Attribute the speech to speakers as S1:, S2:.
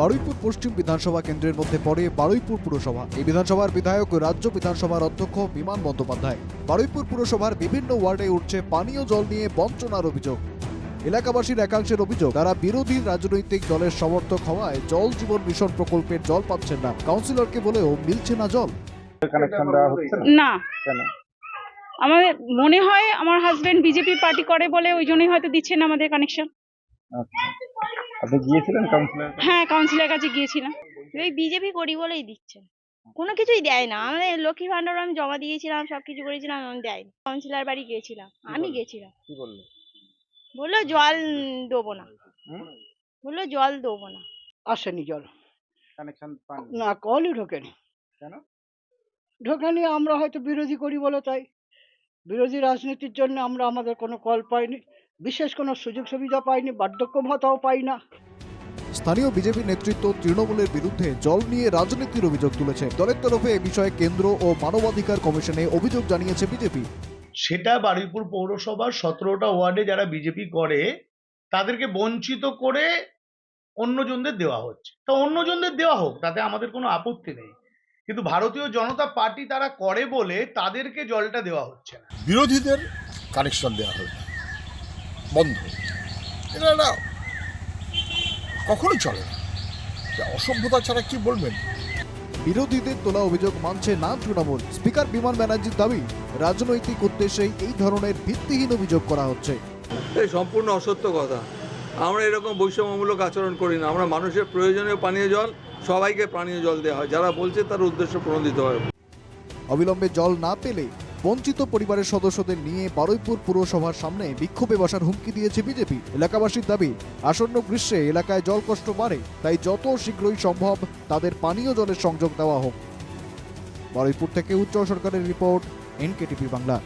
S1: বারুইপুর পশ্চিম বিধানসভা কেন্দ্রের মধ্যে পড়ে বারুইপুর পুরসভা। এই বিধানসভার বিধায়ক ও রাজ্য বিধানসভার অধ্যক্ষ বিমান বন্দ্যোপাধ্যায়। বারুইপুর পুরসভার বিভিন্ন ওয়ার্ডে উঠছে পানীয় জল নিয়ে বঞ্চনার অভিযোগ। এলাকাবাসীর একাংশের অভিযোগ, তারা বিরোধী রাজনৈতিক দলের সমর্থক হওয়ায় জল জীবন মিশন প্রকল্পের জল পাচ্ছেন না। কাউন্সিলরকে বলেও মিলছে না জল।
S2: কানেকশন দেওয়া হচ্ছে
S3: না,
S2: কেন?
S3: আমাদের মনে হয় আমার হাজবেন্ড বিজেপি পার্টি করে বলে ওই জন্যই হয়তো দিচ্ছে না আমাদের কানেকশন।
S2: আচ্ছা, আপনি গিয়েছিলেন কাউন্সিলর?
S3: হ্যাঁ, কাউন্সিলের কাছে গিয়েছিলাম।
S4: এই বিজেপি করি বলেই দিচ্ছে, কোনো কিছুই দেয় না। আমাদের লক্ষ্মী ভান্ডার আমি জমা দিয়েছিলাম, সবকিছু করেছিলাম, আমি দেয়নি। কাউন্সিলর বাড়ি গিয়েছিলাম, আমি গেছিলাম।
S2: কি বললো?
S4: বললো জল দেবো না, বললো জল দেবো না।
S5: আসেনি জল,
S2: কানেকশন পান
S5: না কলই ঢোকেনি।
S2: কেন?
S5: ঢোকেনি, আমরা হয়তো বিরোধী করি বলে, তাই বিরোধী রাজনীতির জন্য আমরা আমাদের কোনো কল পাইনি, বিশেষ কোনো সুযোগ সুবিধা পাইনি, বার্ধক্য ভাতাও পাই না।
S1: স্থানীয় বিজেপি নেতৃত্ব তৃণমূলের বিরুদ্ধে জল নিয়ে রাজনীতির অভিযোগ তুলেছে। দলের তরফে এ বিষয়ে কেন্দ্র ও মানবাধিকার কমিশনে অভিযোগ জানিয়েছে বিজেপি।
S6: সেটা বারুইপুর পৌরসভার 17টা ওয়ার্ডে যারা বিজেপি করে তাদেরকে বঞ্চিত করে অন্যজনদের দেওয়া হচ্ছে। তো অন্যজনদের দেওয়া হোক, তাতে আমাদের কোনো আপত্তি নেই, কিন্তু ভারতীয় জনতা পার্টি তারা করে বলে তাদেরকে জলটা দেওয়া হচ্ছে না।
S7: বিরোধীদের কানেকশন দেওয়া হবে বন্ধ, এটা না কখনোই চলে না। অসভ্যতা ছাড়া কি বলবেন?
S1: বিরোধীদের তোলা অভিযোগ মানছে না তৃণমূল। স্পিকার বিমান ব্যানার্জির দাবি, রাজনৈতিক উদ্দেশ্যেই এই ধরনের ভিত্তিহীন অভিযোগ করা হচ্ছে।
S8: এই সম্পূর্ণ অসত্য কথা। আমরা এরকম বৈষম্যমূলক আচরণ করি না। আমরা মানুষের প্রয়োজনীয় পানীয় জল, সবাইকে পানীয় জল দেওয়া হয়। যারা বলছে তার উদ্দেশ্য প্রণোদিত হয়।
S1: অবিলম্বে জল না পেলে বঞ্চিত পরিবারের সদস্যদের নিয়ে বারুইপুর পুরসভার সামনে বিক্ষোভে বসার হুমকি দিয়েছে বিজেপি। এলাকাবাসীর দাবি, আসন্ন গ্রীষ্মে এলাকায় জল কষ্ট বাড়ে, তাই যত শীঘ্রই সম্ভব তাদের পানীয় জলের সংযোগ দেওয়া হোক। বারুইপুর থেকে উজ্জ্বল সরকারের রিপোর্ট, NKTV বাংলা।